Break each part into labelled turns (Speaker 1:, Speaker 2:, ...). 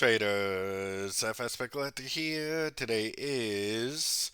Speaker 1: traders, FX Pip Collector here. Today is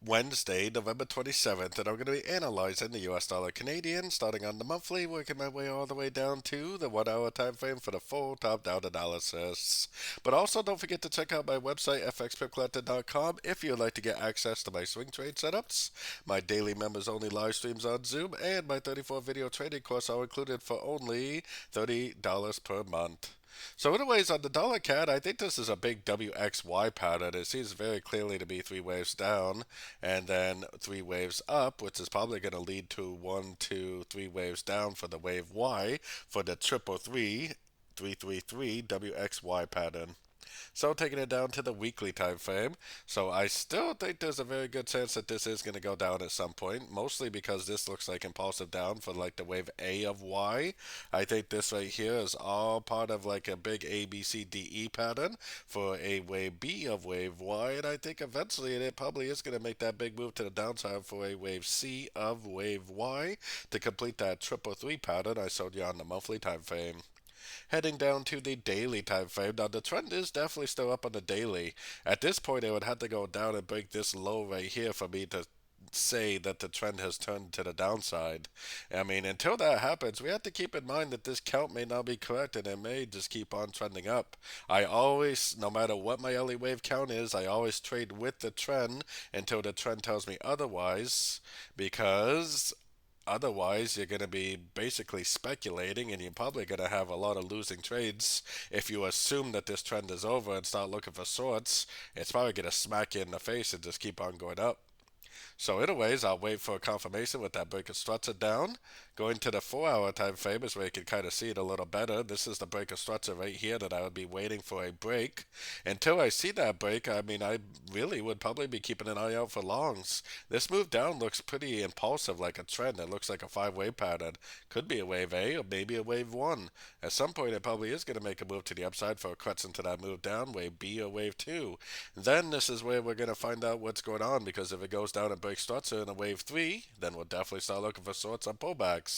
Speaker 1: Wednesday, November 27th, and I'm going to be analyzing the US dollar Canadian, starting on the monthly, working my way all the way down to the 1 hour time frame for the full top-down analysis. But also, don't forget to check out my website, fxpipcollector.com, if you'd like to get access to my swing trade setups, my daily members-only live streams on Zoom, and my 34-video trading course all included for only $30 per month. So anyways, on the dollar CAD, I think this is a big WXY pattern. It seems very clearly to be three waves down and then three waves up, which is probably going to lead to 1, 2, 3 waves down for the wave Y for the triple three, 333 WXY pattern. So taking it down to the weekly time frame. So I still think there's a very good chance that this is going to go down at some point, mostly because this looks like impulsive down for like the wave A of Y. I think this right here is all part of like a big ABCDE pattern for a wave B of wave Y, and I think eventually it probably is going to make that big move to the downside for a wave C of wave Y to complete that triple three pattern I showed you on the monthly time frame. Heading down to the daily time frame. Now the trend is definitely still up on the daily. At this point, it would have to go down and break this low right here for me to say that the trend has turned to the downside. I mean, until that happens, we have to keep in mind that this count may not be correct and it may just keep on trending up. I always, no matter what my early wave count is, I always trade with the trend until the trend tells me otherwise, because otherwise, you're going to be basically speculating, and you're probably going to have a lot of losing trades if you assume that this trend is over and start looking for shorts. It's probably going to smack you in the face and just keep on going up. So anyways, I'll wait for a confirmation with that break of structure down. Going to the 4 hour time frame is where you can kind of see it a little better. This is the break of structure right here that I would be waiting for a break. Until I see that break, I mean, I really would probably be keeping an eye out for longs. This move down looks pretty impulsive, like a trend. It looks like a five-wave pattern. Could be a wave A or maybe a wave 1. At some point, it probably is going to make a move to the upside for a correction to that move down, wave B or wave 2. Then this is where we're going to find out what's going on, because if it goes down and breaks structure in a wave 3, then we'll definitely start looking for shorts on pullbacks.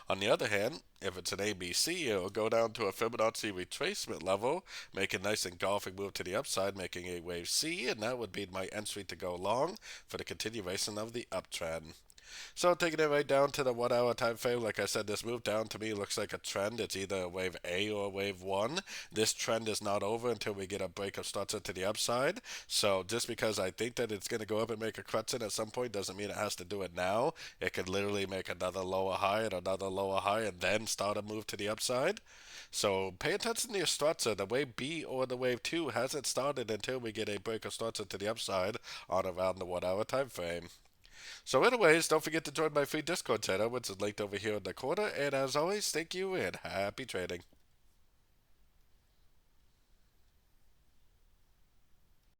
Speaker 1: On the other hand, if it's an ABC, it'll go down to a Fibonacci retracement level, make a nice engulfing move to the upside, making a wave C, and that would be my entry to go long for the continuation of the uptrend. So taking it right down to the 1 hour time frame, like I said, this move down to me looks like a trend. It's either a wave A or a wave 1. This trend is not over until we get a break of structure to the upside. So just because I think that it's going to go up and make a correction at some point doesn't mean it has to do it now. It could literally make another lower high and another lower high and then start a move to the upside. So pay attention to your structure. The wave B or the wave 2 hasn't started until we get a break of structure to the upside on around the 1 hour time frame. So anyways, don't forget to join my free Discord channel, which is linked over here in the corner. And as always, thank you and happy trading.